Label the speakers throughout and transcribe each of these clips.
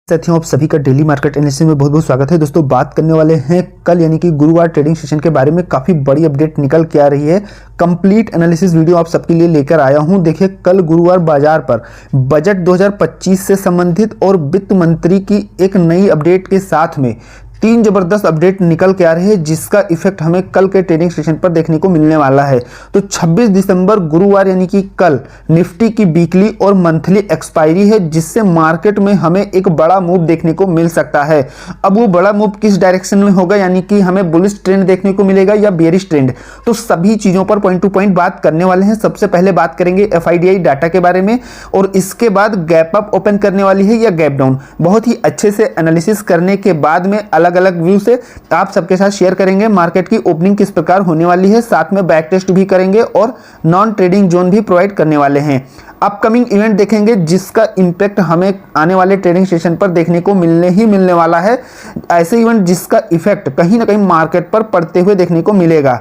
Speaker 1: साथियों, आप सभी का डेली मार्केट एनालिसिस में बहुत बहुत स्वागत है। दोस्तों, बात करने वाले हैं कल यानी कि गुरुवार ट्रेडिंग सेशन के बारे में। काफ़ी बड़ी अपडेट निकल के आ रही है। कंप्लीट एनालिसिस वीडियो आप सबके लिए लेकर आया हूं। देखिए, कल गुरुवार बाजार पर बजट 2025 से संबंधित और वित्त मंत्री की एक नई अपडेट के साथ में तीन जबरदस्त अपडेट निकल के आ रही है, जिसका इफेक्ट हमें कल के ट्रेडिंग सेशन पर देखने को मिलने वाला है। तो 26 दिसंबर गुरुवार यानी कि कल निफ्टी की वीकली और मंथली एक्सपायरी है, जिससे मार्केट में हमें एक बड़ा मूव देखने को मिल सकता है। अब वो बड़ा मूव किस डायरेक्शन में होगा, यानी कि हमें बुलिश ट्रेंड देखने को मिलेगा या बेरिश ट्रेंड, तो सभी चीजों पर पॉइंट टू पॉइंट बात करने वाले हैं। सबसे पहले बात करेंगे एफआईडीआई डाटा के बारे में, और इसके बाद गैप अप ओपन करने वाली है या गैप डाउन। बहुत ही अच्छे से एनालिसिस करने के बाद में अलग अलग व्यू से आप सबके साथ शेयर करेंगे मार्केट की ओपनिंग किस प्रकार होने वाली है। साथ में बैक टेस्ट भी करेंगे और नॉन ट्रेडिंग जोन भी प्रोवाइड करने वाले हैं। अपकमिंग इवेंट देखेंगे, जिसका इंपैक्ट हमें आने वाले ट्रेडिंग सेशन पर देखने को मिलने वाला है। ऐसे इवेंट जिसका इफेक्ट कहीं ना कहीं मार्केट पर पड़ते हुए देखने को मिलेगा।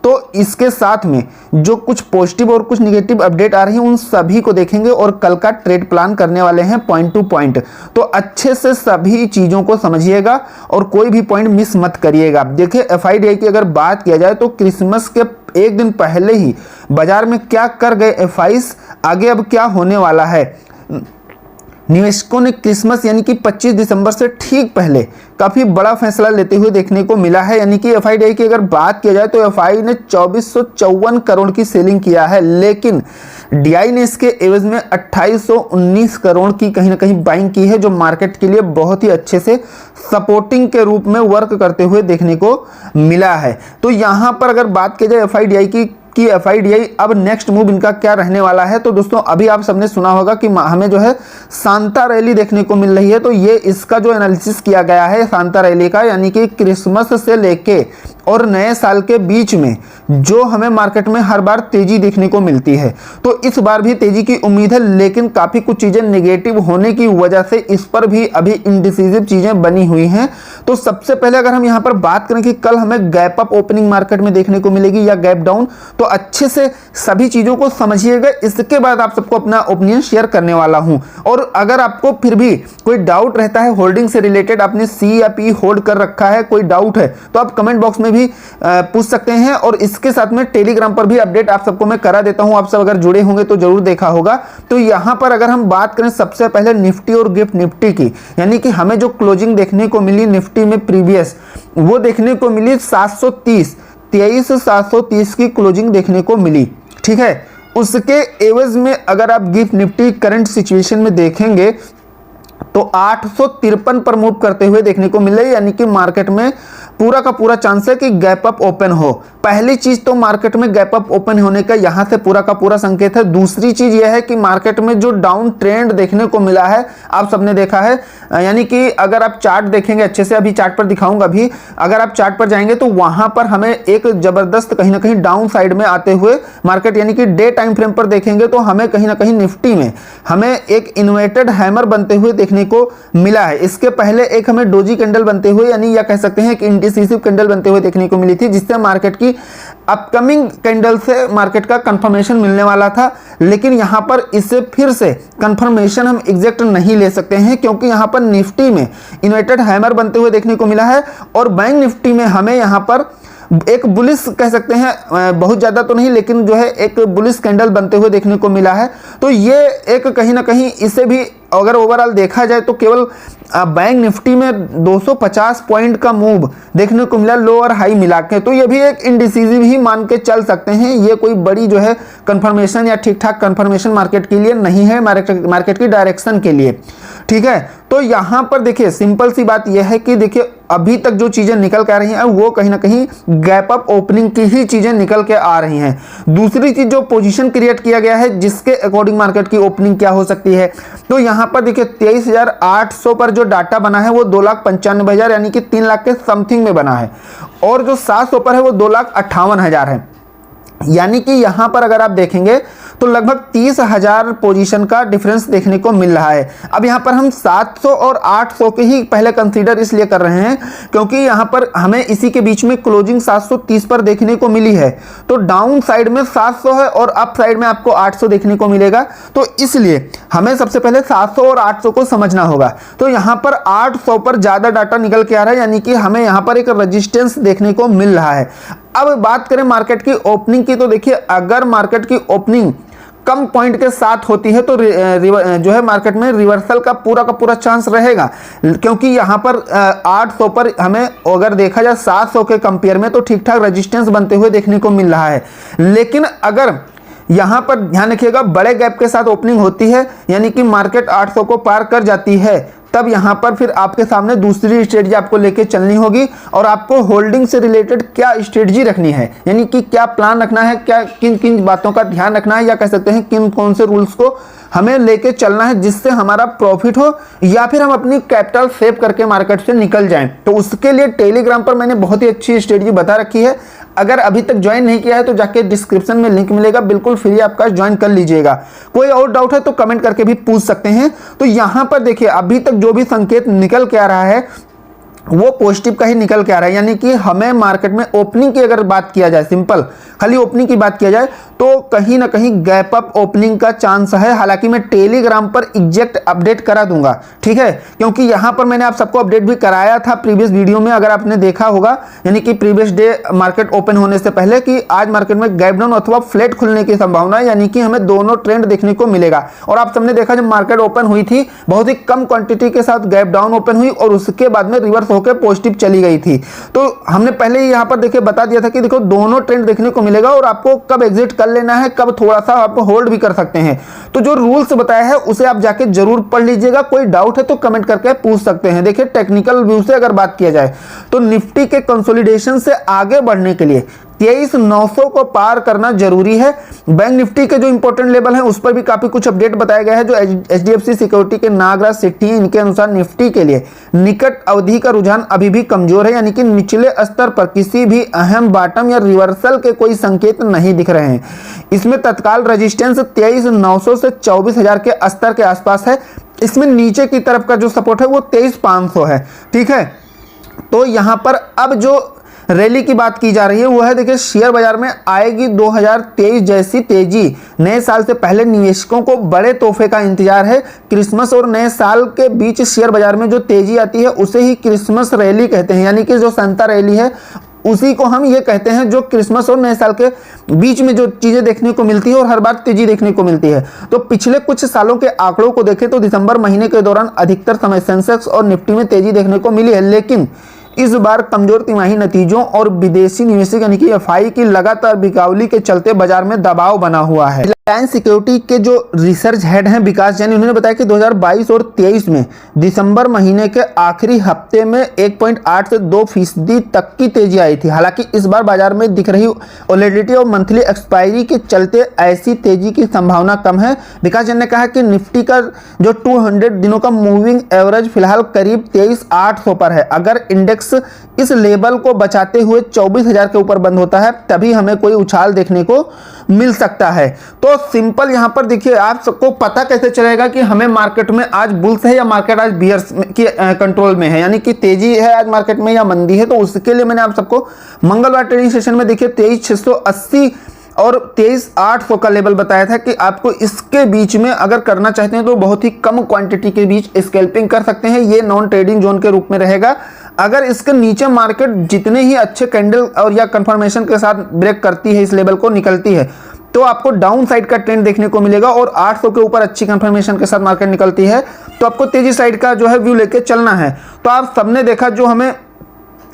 Speaker 1: तो इसके साथ में जो कुछ पॉजिटिव और कुछ निगेटिव अपडेट आ रही हैं, उन सभी को देखेंगे और कल का ट्रेड प्लान करने वाले हैं पॉइंट टू पॉइंट। तो अच्छे से सभी चीज़ों को समझिएगा और कोई भी पॉइंट मिस मत करिएगा। देखिए, एफआईडीआई की अगर बात किया जाए तो क्रिसमस के एक दिन पहले ही बाजार में क्या कर गए एफआईस, आगे अब क्या होने वाला है। निवेशकों ने क्रिसमस यानी कि 25 दिसंबर से ठीक पहले काफ़ी बड़ा फैसला लेते हुए देखने को मिला है। यानी कि एफआईडीआई की अगर बात किया जाए तो एफआई ने 2454 करोड़ की सेलिंग किया है, लेकिन डीआई ने इसके एवज में 2819 करोड़ की कहीं ना कहीं बाइंग की है, जो मार्केट के लिए बहुत ही अच्छे से सपोर्टिंग के रूप में वर्क करते हुए देखने को मिला है। तो यहाँ पर अगर बात की जाए एफआईडीआई की एफआईडीआई अब नेक्स्ट मूव इनका क्या रहने वाला है, तो दोस्तों अभी आप सबने सुना होगा कि हमें जो है सांता रैली देखने को मिल रही है। तो ये इसका जो एनालिसिस किया गया है सांता रैली का, यानी कि क्रिसमस से लेके और नए साल के बीच में जो हमें मार्केट में हर बार तेजी देखने को मिलती है, तो इस बार भी तेजी की उम्मीद है। लेकिन काफ़ी कुछ चीज़ें नेगेटिव होने की वजह से इस पर भी अभी इनडिसिसिव चीज़ें बनी हुई हैं। तो सबसे पहले अगर हम यहाँ पर बात करें कि कल हमें गैप अप ओपनिंग मार्केट में देखने को मिलेगी या गैप डाउन, तो अच्छे से सभी चीज़ों को समझिएगा। इसके बाद आप सबको अपना ओपिनियन शेयर करने वाला हूँ। और अगर आपको फिर भी कोई डाउट रहता है होल्डिंग से रिलेटेड, आपने सी या पी होल्ड कर रखा है, कोई डाउट है, तो आप कमेंट बॉक्स में भी पूछ सकते हैं। और इसके साथ में टेलीग्राम पर भी अपडेट आप सबको मैं करा देता हूं। आप सब अगर जुड़े होंगे तो जरूर देखा होगा। तो यहां पर अगर हम बात करें सबसे पहले निफ्टी और गिफ्ट निफ्टी की, यानी कि हमें जो क्लोजिंग देखने को मिली निफ्टी में प्रीवियस, वो देखने को मिली 23,730 की क्लोजिंग देखने को मिली। ठीक है, उसके एवज में अगर आप गिफ्ट निफ्टी करंट सिचुएशन में देखेंगे तो 853 पर मूव करते हुए देखने को मिले, यानी कि मार्केट में पूरा का पूरा चांस है कि गैप अप ओपन हो। पहली चीज तो मार्केट में गैप अप ओपन होने का यहां से पूरा का पूरा संकेत है। दूसरी चीज यह है कि मार्केट में जो डाउन ट्रेंड देखने को मिला है, आप सबने देखा है, यानी कि अगर आप चार्ट देखेंगे अच्छे से, अभी चार्ट पर दिखाऊंगा अभी, अगर आप चार्ट पर जाएंगे तो वहां पर हमें एक जबरदस्त कहीं ना कहीं डाउन साइड में आते हुए मार्केट, यानी कि डे टाइम फ्रेम पर देखेंगे तो हमें कहीं ना कहीं निफ्टी में हमें एक इन्वर्टेड हैमर बनते हुए देखने को मिला है। इसके पहले एक हमें डोजी कैंडल बनते हुए, यानी या कह सकते हैं कि इंडिसिसिव कैंडल बनते हुए देखने को मिली थी, जिससे मार्केट की अपकमिंग कैंडल से मार्केट का कंफर्मेशन मिलने वाला था। लेकिन यहां पर इसे फिर से कंफर्मेशन हम एग्जैक्ट नहीं ले सकते हैं, क्योंकि यहां पर निफ्टी में इन्वर्टेड हैमर बनते हुए देखने को मिला है और बैंक निफ्टी में हमें यहां पर एक बुलिश कह सकते हैं, बहुत ज़्यादा तो नहीं लेकिन जो है एक बुलिश कैंडल बनते हुए देखने को मिला है। तो ये एक कहीं ना कहीं इसे भी अगर ओवरऑल देखा जाए तो केवल बैंक निफ्टी में 250 पॉइंट का मूव देखने को मिला लो और हाई मिला के, तो ये भी एक इंडिसिसिव ही मान के चल सकते हैं। ये कोई बड़ी जो है कंफर्मेशन या ठीक ठाक कंफर्मेशन मार्केट के लिए नहीं है, मार्केट की डायरेक्शन के लिए। ठीक है, तो यहाँ पर देखिए सिंपल सी बात यह है कि देखिए अभी तक जो चीज़ें निकल के आ रही हैं वो कहीं ना कहीं गैप अप ओपनिंग की ही चीज़ें निकल के आ रही हैं। दूसरी चीज़ जो पोजीशन क्रिएट किया गया है जिसके अकॉर्डिंग मार्केट की ओपनिंग क्या हो सकती है, तो यहाँ पर देखिए 23,800 पर जो डाटा बना है वो 2,95,000 यानी कि 3 लाख के समथिंग में बना है, और जो 700 पर है वो 2,58,000 है। यानी कि यहां पर अगर आप देखेंगे तो लगभग 30,000 पोजीशन का डिफरेंस देखने को मिल रहा है। अब यहां पर हम 700 और 800 के ही पहले कंसीडर इसलिए कर रहे हैं क्योंकि यहां पर हमें इसी के बीच में क्लोजिंग 730 पर देखने को मिली है, तो डाउन साइड में 700 है और अप साइड में आपको 800 देखने को मिलेगा। तो इसलिए हमें सबसे पहले 700 और 800 को समझना होगा। तो यहां पर 800 पर ज्यादा डाटा निकल के आ रहा है, यानी कि हमें यहां पर एक रेजिस्टेंस देखने को मिल रहा है। अब बात करें मार्केट की ओपनिंग की, तो देखिए अगर मार्केट की ओपनिंग कम पॉइंट के साथ होती है तो जो है मार्केट में रिवर्सल का पूरा चांस रहेगा, क्योंकि यहां पर 800 पर हमें अगर देखा जाए 700 के कंपेयर में तो ठीक ठाक रेजिस्टेंस बनते हुए देखने को मिल रहा है। लेकिन अगर यहां पर ध्यान रखिएगा बड़े गैप के साथ ओपनिंग होती है, यानी कि मार्केट 800 को पार कर जाती है, तब यहां पर फिर आपके सामने दूसरी स्ट्रेटजी आपको लेके चलनी होगी और आपको होल्डिंग से रिलेटेड क्या स्ट्रेटजी रखनी है, यानी कि क्या प्लान रखना है, क्या किन किन बातों का ध्यान रखना है, या कह सकते हैं किन कौन से रूल्स को हमें लेके चलना है जिससे हमारा प्रॉफिट हो या फिर हम अपनी कैपिटल सेव करके मार्केट से निकल जाएं। तो उसके लिए टेलीग्राम पर मैंने बहुत ही अच्छी स्ट्रेटजी बता रखी है। अगर अभी तक ज्वाइन नहीं किया है तो जाके डिस्क्रिप्शन में लिंक मिलेगा, बिल्कुल फ्री आपका ज्वाइन कर लीजिएगा। कोई और डाउट है तो कमेंट करके भी पूछ सकते हैं। तो यहां पर देखिए अभी तक जो भी संकेत निकल के आ रहा है वो पॉजिटिव का ही निकल के आ रहा है, यानी कि हमें मार्केट में ओपनिंग की अगर बात किया जाए, सिंपल खाली ओपनिंग की बात किया जाए तो कहीं ना कहीं गैप अप ओपनिंग का चांस है। हालांकि मैं टेलीग्राम पर एग्जैक्ट अपडेट करा दूंगा, ठीक है, क्योंकि यहां पर मैंने आप सबको अपडेट भी कराया था प्रीवियस वीडियो में, अगर आपने देखा होगा, यानी कि प्रीवियस डे मार्केट ओपन होने से पहले कि आज मार्केट में गैप डाउन अथवा फ्लैट खुलने की संभावना है, यानी कि हमें दोनों ट्रेंड देखने को मिलेगा। और आप सबने देखा जब मार्केट ओपन हुई थी बहुत ही कम क्वांटिटी के साथ गैप डाउन ओपन हुई और उसके बाद में रिवर्स होकर पॉजिटिव चली गई थी। तो हमने पहले ही यहां पर देखिए बता दिया था कि देखो दोनों ट्रेंड देखने को मिलेगा और आपको कब एग्जिट कर लेना है, कब थोड़ा सा आप होल्ड भी कर सकते हैं। तो जो रूल्स बताया है उसे आप जाके जरूर पढ़ लीजिएगा। कोई डाउट है तो कमेंट करके पूछ सकते हैं। देखिए टेक्निकल व्यू से अगर बात किया जाए तो निफ्टी के कंसोलिडेशन से आगे बढ़ने के लिए 23,900 को पार करना जरूरी है। बैंक निफ्टी के जो इंपॉर्टेंट लेवल हैं उस पर भी काफी कुछ अपडेट बताया गया है। जो HDFC सिक्योरिटी के नागराज सेठी हैं, इनके अनुसार निफ्टी के लिए निकट अवधि का रुझान अभी भी कमजोर है, यानी कि निचले स्तर पर किसी भी अहम बॉटम या रिवर्सल के कोई संकेत नहीं दिख रहे हैं। इसमें तत्काल रेजिस्टेंस 23,900 से 24,000 के स्तर के आसपास है। इसमें नीचे की तरफ का जो सपोर्ट है वो 23,500 है, ठीक है। तो यहां पर अब जो रैली की बात की जा रही है वो है, देखिए शेयर बाजार में आएगी 2023 जैसी तेजी। नए साल से पहले निवेशकों को बड़े तोहफे का इंतजार है। क्रिसमस और नए साल के बीच शेयर बाजार में जो तेजी आती है उसे ही क्रिसमस रैली कहते हैं, यानी कि जो संता रैली है उसी को हम ये कहते हैं, जो क्रिसमस और नए साल के बीच में जो चीजें देखने को मिलती है और हर बार तेजी देखने को मिलती है। तो पिछले कुछ सालों के आंकड़ों को देखें तो दिसंबर महीने के दौरान अधिकतर समय सेंसेक्स और निफ्टी में तेजी देखने को मिली है, लेकिन इस बार कमजोर तिमाही नतीजों और विदेशी निवेशक यानी कि एफआई की लगातार बिकावली के चलते बाजार में दबाव बना हुआ है। रिलायंस सिक्योरिटी के जो रिसर्च हेड हैं विकास जैन, उन्होंने बताया कि 2022 और 23 में दिसंबर महीने के आखिरी हफ्ते में 1.8 से 2% तक की तेजी आई थी। हालांकि इस बार बाजार में दिख रही वोलेटिलिटी और मंथली एक्सपायरी के चलते ऐसी तेजी की संभावना कम है। विकास जैन ने कहा कि निफ्टी का जो 200 दिनों का मूविंग एवरेज फिलहाल करीब 23,800 पर है। अगर इंडेक्स इस लेवल को बचाते हुए 24,000 के ऊपर बंद होता है तभी हमें कोई उछाल देखने को मिल सकता है। तो सिंपल यहां पर देखिए आप सबको पता कैसे चलेगा कि हमें मार्केट में आज बुल्स है या मार्केट आज बियर्स की कंट्रोल में है, यानी कि तेजी है आज मार्केट में या मंदी है। तो उसके लिए मैंने आप सबको मंगलवार ट्रेडिंग सेशन में देखिए 23,680 और 23,800 का लेवल बताया था कि आपको इसके बीच में अगर करना चाहते हैं तो बहुत ही कम क्वांटिटी के बीच स्कैल्पिंग कर सकते हैं। ये नॉन ट्रेडिंग जोन के रूप में रहेगा। अगर इसके नीचे मार्केट जितने ही अच्छे कैंडल और या कंफर्मेशन के साथ ब्रेक करती है, इस लेवल को निकलती है, तो आपको डाउन साइड का ट्रेंड देखने को मिलेगा। और 800 के ऊपर अच्छी कंफर्मेशन के साथ मार्केट निकलती है तो आपको तेजी साइड का जो है व्यू लेके चलना है। तो आप सबने देखा जो हमें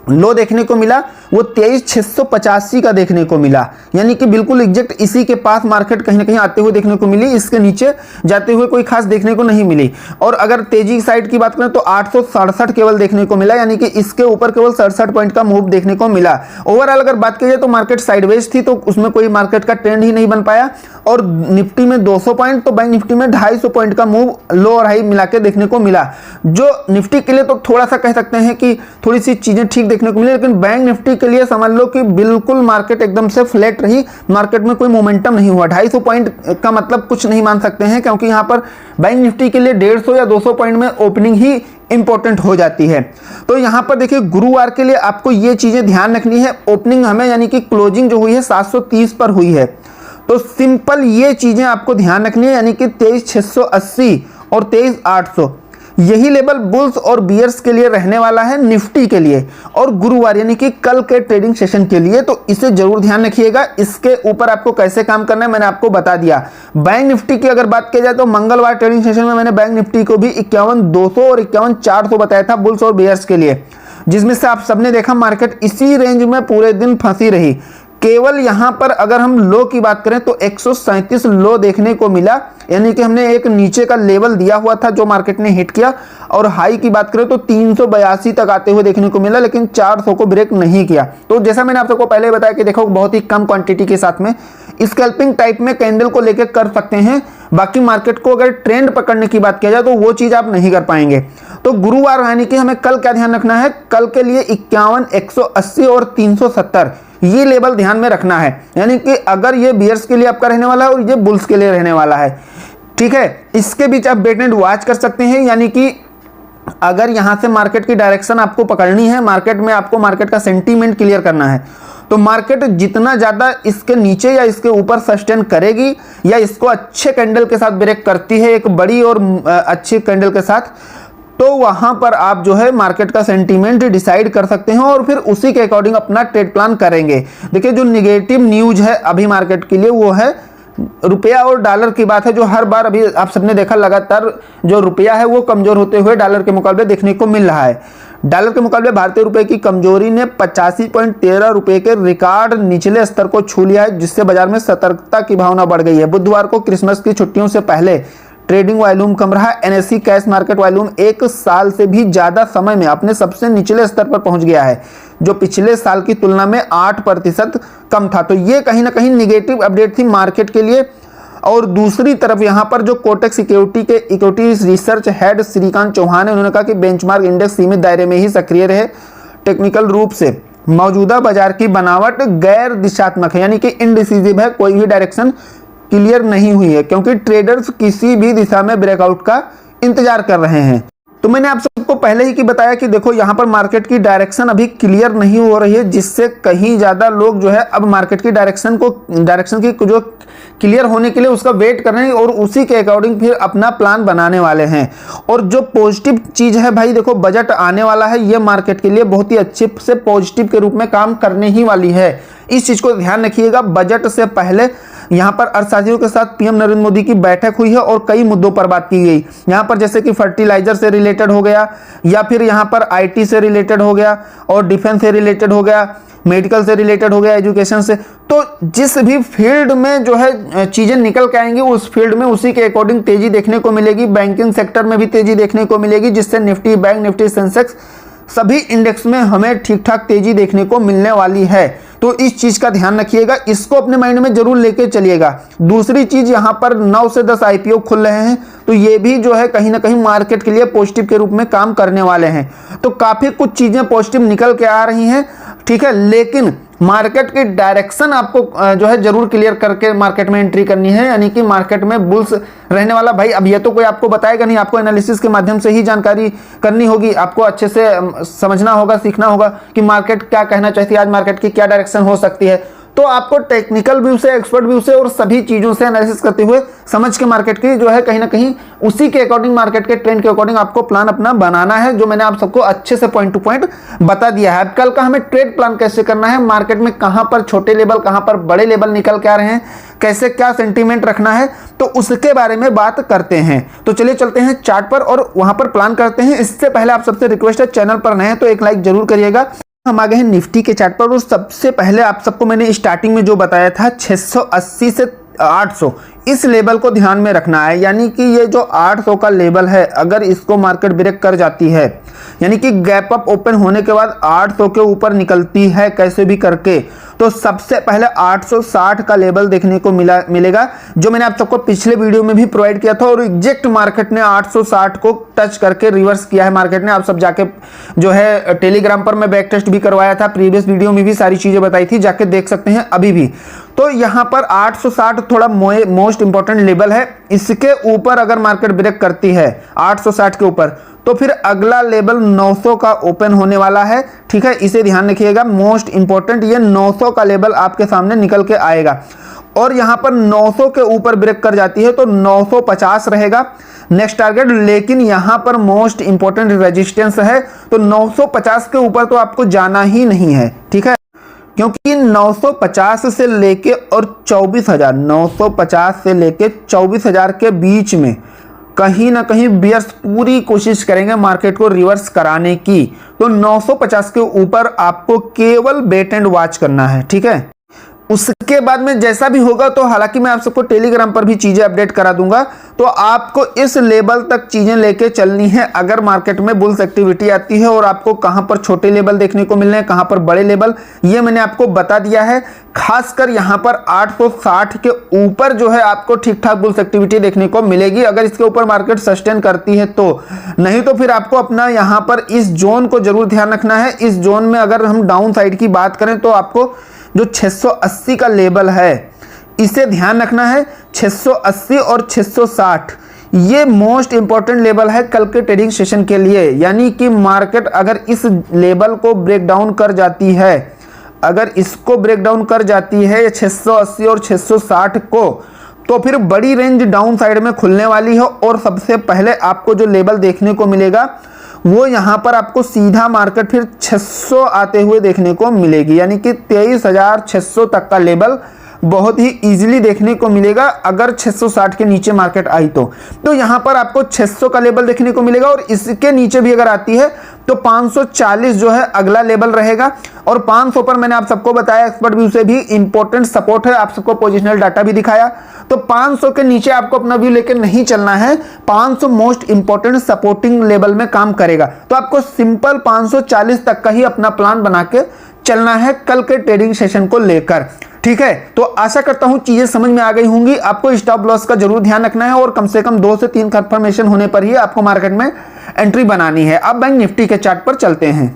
Speaker 1: लो देखने को मिला वो 23,685 का देखने को मिला, यानी कि बिल्कुल एग्जैक्ट इसी के पास मार्केट कहीं ना कहीं आते हुए देखने को मिली। इसके नीचे जाते हुए कोई खास देखने को नहीं मिली। और अगर तेजी साइड की बात करें तो 867 केवल देखने को मिला, यानी कि इसके ऊपर केवल 67 पॉइंट का मूव देखने को मिला। ओवरऑल अगर बात की जाए तो मार्केट साइडवेज थी, तो उसमें कोई मार्केट का ट्रेंड ही नहीं बन पाया। और निफ्टी में 200 पॉइंट तो बैंक निफ्टी में 250 पॉइंट का मूव लो और हाई मिला के देखने को मिला, जो निफ्टी के लिए तो थोड़ा सा कह सकते हैं कि थोड़ी सी चीजें ठीक देखने को मिली। लेकिन बैंक निफ्टी के लिए समझ लो कि बिल्कुल मार्केट एकदम से फ्लैट रही, मार्केट में कोई मोमेंटम नहीं हुआ। 250 पॉइंट का मतलब कुछ नहीं मान सकते हैं, क्योंकि यहाँ पर बैंक निफ्टी के लिए 150 या 200 पॉइंट में ओपनिंग ही इंपॉर्टेंट हो जाती है। तो यहाँ पर देखिए गुरुवार के लिए आपको ये चीजें ध्यान रखनी है। ओपनिंग हमें यानी कि क्लोजिंग जो हुई है 730 पर हुई है, तो सिंपल ये चीजें आपको ध्यान रखनी है, यानी कि 23,680 और 23,800 यही लेवल बुल्स और बियर्स के लिए रहने वाला है निफ्टी के लिए और गुरुवार यानी कि कल के ट्रेडिंग सेशन के लिए। तो इसे जरूर ध्यान रखिएगा। इसके ऊपर आपको कैसे काम करना है मैंने आपको बता दिया। बैंक निफ्टी की अगर बात की जाए तो मंगलवार ट्रेडिंग सेशन में मैंने बैंक निफ्टी को भी 51,200 और 51,400 बताया था बुल्स और बियर्स के लिए, जिसमें से आप सबने देखा मार्केट इसी रेंज में पूरे दिन फंसी रही। केवल यहां पर अगर हम लो की बात करें तो 137 लो देखने को मिला, यानी कि हमने एक नीचे का लेवल दिया हुआ था जो मार्केट ने हिट किया, और हाई की बात करें तो 382 तक आते हुए देखने को मिला, लेकिन 400 को ब्रेक नहीं किया। तो जैसा मैंने आप सबको पहले बताया कि देखो बहुत ही कम क्वांटिटी के साथ में स्कैल्पिंग टाइप में कैंडल को लेकर कर सकते हैं, बाकी मार्केट को अगर ट्रेंड पकड़ने की बात किया जाए तो वो चीज आप नहीं कर पाएंगे। तो गुरुवार यानी कि हमें कल क्या ध्यान रखना है, कल के लिए 51, 180 और 370 ये लेवल ध्यान में रखना है, यानी कि अगर ये बियर्स के लिए आपका रहने वाला है और ये बुल्स के लिए रहने वाला है, ठीक है। इसके बीच आप वेट एंड वॉच कर सकते हैं, यानी कि अगर यहां से मार्केट की डायरेक्शन आपको पकड़नी है, मार्केट में आपको मार्केट का सेंटीमेंट क्लियर करना है, तो मार्केट जितना ज्यादा इसके नीचे या इसके ऊपर सस्टेन करेगी या इसको अच्छे कैंडल के साथ ब्रेक करती है एक बड़ी और अच्छी कैंडल के साथ, तो वहां पर आप जो है मार्केट का सेंटीमेंट डिसाइड कर सकते हैं और फिर उसी के अकॉर्डिंग अपना ट्रेड प्लान करेंगे। देखिए जो निगेटिव न्यूज है अभी मार्केट के लिए वो है रुपया और डॉलर की बात है, जो हर बार अभी आप सबने देखा लगातार जो रुपया है वो कमजोर होते हुए डॉलर के मुकाबले देखने को मिल रहा है। डॉलर के मुकाबले भारतीय रुपए की कमजोरी ने 85.13 रुपए के रिकॉर्ड निचले स्तर को छू लिया है, जिससे बाजार में सतर्कता की भावना बढ़ गई है। बुधवार को क्रिसमस की छुट्टियों से पहले ट्रेडिंग वॉल्यूम कम रहा। एनएससी कैश मार्केट वॉल्यूम एक साल से भी ज्यादा समय में अपने सबसे निचले स्तर पर पहुंच गया है, जो पिछले साल की तुलना में 8% कम था। तो ये कहीं ना कहीं निगेटिव अपडेट थी मार्केट के लिए। और दूसरी तरफ यहां पर जो कोटक सिक्योरिटी के equity research head Shrikant Chauhan है, उन्होंने कहा कि बेंचमार्क इंडेक्स सीमित दायरे में ही सक्रिय रहे। टेक्निकल रूप से मौजूदा बाजार की बनावट गैर दिशात्मक है, यानी कि इनडिसिजिव है, कोई भी डायरेक्शन क्लियर नहीं हुई है, क्योंकि ट्रेडर्स किसी भी दिशा में ब्रेकआउट का इंतजार कर रहे हैं। तो मैंने आप सबको पहले ही की बताया कि देखो यहाँ पर मार्केट की डायरेक्शन अभी क्लियर नहीं हो रही है, जिससे कहीं ज्यादा लोग जो है अब मार्केट की डायरेक्शन की जो क्लियर होने के लिए उसका वेट कर रहे हैं और उसी के अकॉर्डिंग फिर अपना प्लान बनाने वाले हैं। और जो पॉजिटिव चीज है भाई, देखो बजट आने वाला है, ये मार्केट के लिए बहुत ही अच्छे से पॉजिटिव के रूप में काम करने ही वाली है। इस चीज को ध्यान रखिएगा। बजट से पहले यहाँ पर अर्थशास्त्रियों के साथ पीएम नरेंद्र मोदी की बैठक हुई है और कई मुद्दों पर बात की गई। यहाँ पर जैसे कि फर्टिलाइजर से रिलेटेड हो गया, या फिर यहाँ पर आईटी से रिलेटेड हो गया, और डिफेंस से रिलेटेड हो गया, मेडिकल से रिलेटेड हो गया, एजुकेशन से। तो जिस भी फील्ड में जो है चीजें निकल के आएंगी उस फील्ड में उसी के अकॉर्डिंग तेजी देखने को मिलेगी। बैंकिंग सेक्टर में भी तेजी देखने को मिलेगी, जिससे निफ्टी, बैंक निफ्टी, सेंसेक्स सभी इंडेक्स में हमें ठीक ठाक तेजी देखने को मिलने वाली है। तो इस चीज का ध्यान रखिएगा, इसको अपने माइंड में जरूर लेके चलिएगा। दूसरी चीज, यहाँ पर 9 से 10 आईपीओ खुल रहे हैं, तो ये भी जो है कहीं ना कहीं मार्केट के लिए पॉजिटिव के रूप में काम करने वाले हैं। तो काफी कुछ चीजें पॉजिटिव निकल के आ रही हैं, ठीक है। लेकिन मार्केट की डायरेक्शन आपको जो है जरूर क्लियर करके मार्केट में एंट्री करनी है, यानी कि मार्केट में बुल्स रहने वाला। भाई अब ये तो कोई आपको बताएगा नहीं, आपको एनालिसिस के माध्यम से ही जानकारी करनी होगी, आपको अच्छे से समझना होगा, सीखना होगा कि मार्केट क्या कहना चाहती है, आज मार्केट की क्या डायरेक्शन हो सकती है। तो आपको टेक्निकल व्यू से, एक्सपर्ट व्यू से और सभी चीजों से एनालिसिस करते हुए समझ के मार्केट की जो है कहीं ना कहीं उसी के अकॉर्डिंग, मार्केट के ट्रेंड के अकॉर्डिंग आपको प्लान अपना बनाना है, जो मैंने आप सबको अच्छे से पॉइंट टू पॉइंट बता दिया है। अब कल का हमें ट्रेड प्लान कैसे करना है, मार्केट में कहां पर छोटे लेवल, कहां पर बड़े लेवल निकल के आ रहे हैं, कैसे क्या सेंटीमेंट रखना है, तो उसके बारे में बात करते हैं। तो चलिए चलते हैं चार्ट पर और वहां पर प्लान करते हैं। इससे पहले आप सबसे रिक्वेस्ट है, चैनल पर नए हैं तो एक लाइक जरूर करिएगा। हम आ गए हैं निफ्टी के चार्ट पर और सबसे पहले आप सबको मैंने स्टार्टिंग में जो बताया था 680 से 800 इस लेवल को ध्यान में रखना है, यानी कि ये जो 800 का लेवल है, अगर इसको मार्केट ब्रेक कर जाती है, यानी कि गैप अप ओपन होने के बाद 800 के ऊपर निकलती है कैसे भी करके, तो सबसे पहले 860 का लेवल देखने को मिलेगा, जो मैंने आप सबको पिछले वीडियो में भी प्रोवाइड किया था। और एग्जैक्ट मार्केट ने 860 को टच करके रिवर्स किया है मार्केट ने। आप सब जाके जो है टेलीग्राम पर मैं बैक टेस्ट भी करवाया था, प्रीवियस वीडियो में भी सारी चीजें बताई थी, जाके देख सकते हैं अभी भी। तो यहां पर 860 थोड़ा मोस्ट इंपॉर्टेंट लेवल है। इसके ऊपर अगर मार्केट ब्रेक करती है 860 के ऊपर, तो फिर अगला लेवल 900 का ओपन होने वाला है। ठीक है, इसे ध्यान रखिएगा, मोस्ट इंपॉर्टेंट, ये 900 का लेवल आपके सामने निकल के आएगा। और यहां पर 900 के ऊपर ब्रेक कर जाती है तो 950 रहेगा नेक्स्ट टारगेट। लेकिन यहां पर मोस्ट इंपॉर्टेंट रेजिस्टेंस है, तो 950 के ऊपर तो आपको जाना ही नहीं है। ठीक है, क्योंकि 950 से लेके और 24,000, 950 से लेके 24,000 के बीच में कहीं ना कहीं बियर्स पूरी कोशिश करेंगे मार्केट को रिवर्स कराने की। तो 950 के ऊपर आपको केवल वेट एंड वॉच करना है। ठीक है, उसके बाद में जैसा भी होगा, तो हालांकि मैं आप सबको टेलीग्राम पर भी चीजें अपडेट करा दूंगा, तो आपको इस लेवल तक चीजें लेके चलनी है। अगर मार्केट में बुल्स एक्टिविटी आती है और आपको कहां पर छोटे लेवल देखने को मिलने हैं, कहां पर बड़े लेवल, ये मैंने आपको बता दिया है। खासकर यहां पर 860 के ऊपर जो है आपको ठीक ठाक बुल्स एक्टिविटी देखने को मिलेगी, अगर इसके ऊपर मार्केट सस्टेन करती है तो। नहीं तो फिर आपको अपना यहां पर इस जोन को जरूर ध्यान रखना है। इस जोन में अगर हम डाउन साइड की बात करें तो आपको जो 680 का लेवल है इसे ध्यान रखना है। 680 और 660 ये मोस्ट इंपॉर्टेंट लेवल है कल के ट्रेडिंग सेशन के लिए। यानी कि मार्केट अगर इस लेवल को ब्रेक डाउन कर जाती है, अगर इसको ब्रेक डाउन कर जाती है 680 और 660 को, तो फिर बड़ी रेंज डाउन साइड में खुलने वाली है। और सबसे पहले आपको जो लेवल देखने को मिलेगा वो यहां पर आपको सीधा मार्केट फिर 600 आते हुए देखने को मिलेगी, यानी कि 23,600 तक का लेवल बहुत ही इजीली देखने को मिलेगा अगर 660 के नीचे मार्केट आई तो यहां पर आपको 600 का लेवल देखने को मिलेगा। और इसके नीचे भी अगर आती है तो 540 जो है अगला लेवल रहेगा। और 500 पर मैंने आप सबको बताया, एक्सपर्ट व्यू से भी इंपॉर्टेंट सपोर्ट है, आप सबको पोजिशनल डाटा भी दिखाया। तो 500 के नीचे आपको अपना व्यू लेकर नहीं चलना है, 500 मोस्ट इंपॉर्टेंट सपोर्टिंग लेवल में काम करेगा। तो आपको सिंपल 540 तक का ही अपना प्लान बना के चलना है कल के ट्रेडिंग सेशन को लेकर। ठीक है, तो आशा करता हूं चीजें समझ में आ गई होंगी। आपको स्टॉप लॉस का जरूर ध्यान रखना है और कम से कम 2 से 3 कंफर्मेशन होने पर ही आपको मार्केट में एंट्री बनानी है। अब बैंक निफ्टी के चार्ट पर चलते हैं।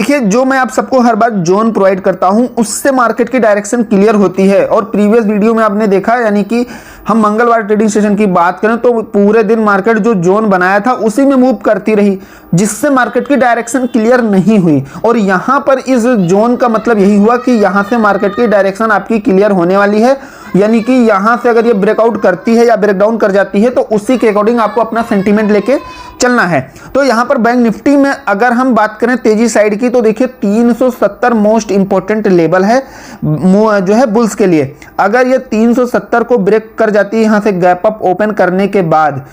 Speaker 1: देखिए, जो मैं आप सबको हर बार जोन प्रोवाइड करता हूं उससे मार्केट की डायरेक्शन क्लियर होती है। और प्रीवियस वीडियो में आपने देखा, यानी कि हम मंगलवार ट्रेडिंग सेशन की बात करें तो पूरे दिन मार्केट जो जोन बनाया था उसी में मूव करती रही, जिससे मार्केट की डायरेक्शन क्लियर नहीं हुई। और यहां पर इस जोन का मतलब यही हुआ कि यहां से मार्केट की डायरेक्शन आपकी क्लियर होने वाली है। यानी कि यहां से अगर ये ब्रेकआउट करती है या ब्रेकडाउन कर जाती है तो उसी के अकॉर्डिंग आपको अपना सेंटीमेंट लेके चलना है। तो यहां पर बैंक निफ्टी में अगर हम बात करें तेजी साइड की, तो देखिए 370 मोस्ट इंपॉर्टेंट लेवल है जो है बुल्स के लिए। अगर ये 370 को ब्रेक कर जाती है यहां से गैप अप ओपन करने के बाद,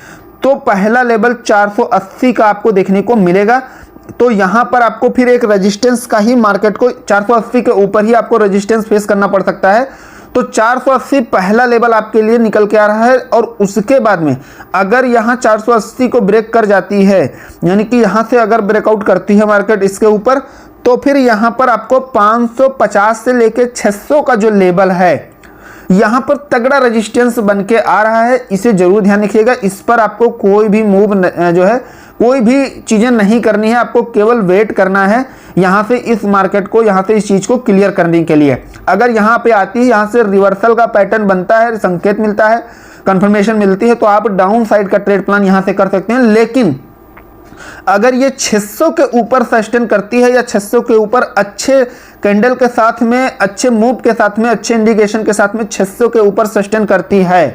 Speaker 1: तो पहला लेवल 480 का आपको देखने को मिलेगा। तो यहां पर आपको फिर एक रेजिस्टेंस का ही मार्केट को 480 के ऊपर ही आपको रेजिस्टेंस फेस करना पड़ सकता है। तो 480 पहला लेवल आपके लिए निकल के आ रहा है। और उसके बाद में अगर यहां 480 को ब्रेक कर जाती है, यानी कि यहां से अगर ब्रेकआउट करती है मार्केट इसके ऊपर, तो फिर यहां पर आपको 550 से लेके 600 का जो लेवल है यहां पर तगड़ा रेजिस्टेंस बन के आ रहा है। इसे जरूर ध्यान रखिएगा, इस पर आपको कोई भी मूव जो है कोई भी चीजें नहीं करनी है, आपको केवल वेट करना है यहां से इस मार्केट को, यहां से इस चीज को क्लियर करने के लिए। अगर यहां पे आती है, यहां से रिवर्सल का पैटर्न बनता है, संकेत मिलता है, कंफर्मेशन मिलती है, तो आप डाउन साइड का ट्रेड प्लान यहां से कर सकते हैं। लेकिन अगर ये 600 के ऊपर सस्टेन करती है या 600 के ऊपर अच्छे कैंडल के साथ में, अच्छे मूव के साथ में, अच्छे इंडिकेशन के साथ में 600 के ऊपर सस्टेन करती है,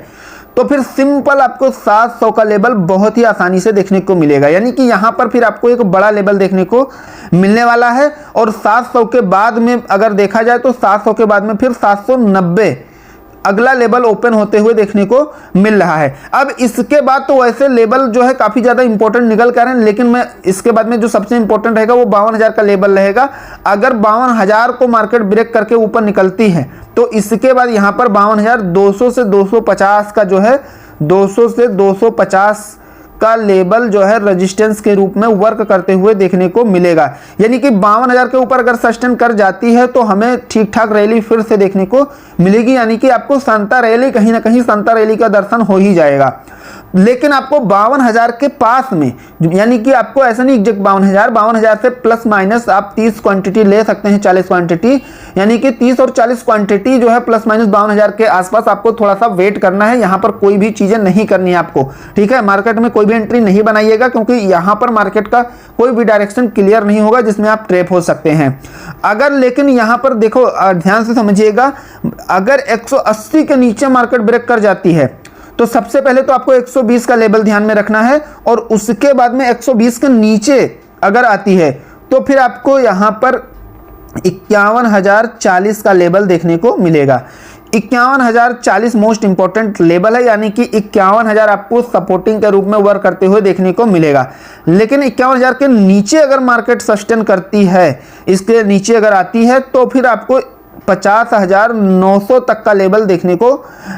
Speaker 1: तो फिर सिंपल आपको 700 का लेवल बहुत ही आसानी से देखने को मिलेगा। यानी कि यहां पर फिर आपको एक बड़ा लेवल देखने को मिलने वाला है। और 700 के बाद में अगर देखा जाए तो 700 के बाद में फिर 790 अगला लेवल ओपन होते हुए देखने को मिल रहा है। अब इसके बाद तो वैसे लेवल जो है काफी ज्यादा इंपॉर्टेंट निकल कर रहे हैं, लेकिन मैं इसके बाद में जो सबसे इंपॉर्टेंट रहेगा वो 52,000 का लेवल रहेगा। अगर 52,000 को मार्केट ब्रेक करके ऊपर निकलती है तो इसके बाद यहां पर 52,200 से 250 का जो है 200 से 250 का लेवल जो है रेजिस्टेंस के रूप में वर्क करते हुए देखने को मिलेगा। यानी कि 52,000 के ऊपर अगर सस्टेन कर जाती है तो हमें ठीक ठाक रैली फिर से देखने को मिलेगी, यानी कि आपको संता रैली, कहीं ना कहीं संता रैली का दर्शन हो ही जाएगा। लेकिन आपको 52,000 के पास में, यानी कि आपको ऐसा नहीं एग्जैक्ट 52,000 से प्लस माइनस आप 30 क्वांटिटी ले सकते हैं, 40 क्वांटिटी, यानी कि 30 और 40 क्वांटिटी जो है प्लस माइनस 52,000 के आसपास आपको थोड़ा सा वेट करना है। यहां पर कोई भी चीजें नहीं करनी है आपको, ठीक है। मार्केट में कोई भी एंट्री नहीं बनाइएगा, क्योंकि यहां पर मार्केट का कोई भी डायरेक्शन क्लियर नहीं होगा जिसमें आप ट्रैप हो सकते हैं। अगर लेकिन यहां पर देखो, ध्यान से समझिएगा, अगर 180 के नीचे मार्केट ब्रेक कर जाती है तो सबसे पहले तो आपको 120 का लेवल ध्यान में रखना है, और उसके बाद में 120 के नीचे अगर आती है तो फिर आपको यहां पर 51,040 का लेवल देखने को मिलेगा। 51,040 मोस्ट इंपॉर्टेंट लेवल है, यानी कि 51,000 आपको सपोर्टिंग के रूप में वर्क करते हुए देखने को मिलेगा। लेकिन 51,000 के नीचे अगर मार्केट सस्टेन करती है, इसके नीचे अगर आती है, तो फिर आपको 50,900 तक का लेवल देखने को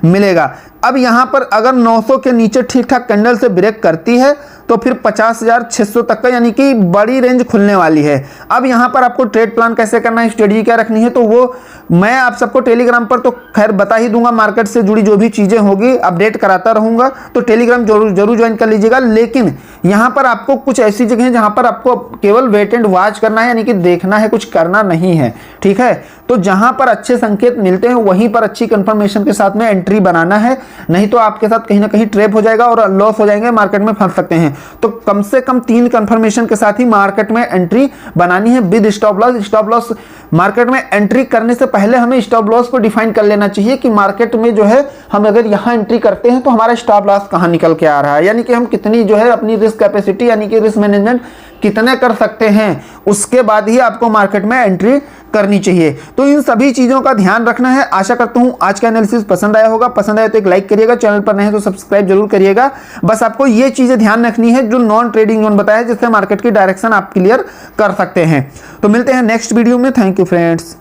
Speaker 1: मिलेगा। अब यहां पर अगर 900 के नीचे ठीक ठाक कैंडल से ब्रेक करती है तो फिर 50,600 तक का, यानी कि बड़ी रेंज खुलने वाली है। अब यहां पर आपको ट्रेड प्लान कैसे करना है, स्ट्रेटजी क्या रखनी है, तो वो मैं आप सबको टेलीग्राम पर तो खैर बता ही दूंगा। मार्केट से जुड़ी जो भी चीजें होगी अपडेट कराता रहूंगा, तो टेलीग्राम जरूर ज्वाइन कर लीजिएगा। लेकिन यहां पर आपको कुछ ऐसी जगह है जहां पर आपको केवल वेट एंड वॉच करना है, यानी कि देखना है, कुछ करना नहीं है, ठीक है। तो जहां पर अच्छे संकेत मिलते हैं वहीं पर अच्छी कंफर्मेशन के साथ में एंट्री बनाना है, नहीं तो आपके साथ कहीं ना कहीं ट्रैप हो जाएगा और लॉस हो जाएंगे, मार्केट में फंस सकते हैं। तो कम से कम 3 कंफर्मेशन के साथ ही मार्केट में एंट्री बनानी है with stop loss. Stop loss market में एंट्री करने से पहले हमें स्टॉप लॉस को डिफाइन कर लेना चाहिए कि मार्केट में जो है हम अगर यहां एंट्री करते हैं तो हमारा स्टॉप लॉस कहां निकल के आ रहा है, यानी कि हम कितनी जो है अपनी रिस्क कैपेसिटी, यानी कि रिस्क मैनेजमेंट कितने कर सकते हैं, उसके बाद ही आपको मार्केट में एंट्री करनी चाहिए। तो इन सभी चीजों का ध्यान रखना है। आशा करता हूं आज का एनालिसिस पसंद आया होगा। पसंद आया तो एक लाइक करिएगा, चैनल पर नए हैं तो सब्सक्राइब जरूर करिएगा। बस आपको ये चीजें ध्यान रखनी है जो नॉन ट्रेडिंग जोन बताया, जिससे मार्केट की डायरेक्शन आप क्लियर कर सकते हैं। तो मिलते हैं नेक्स्ट वीडियो में। Thank you friends.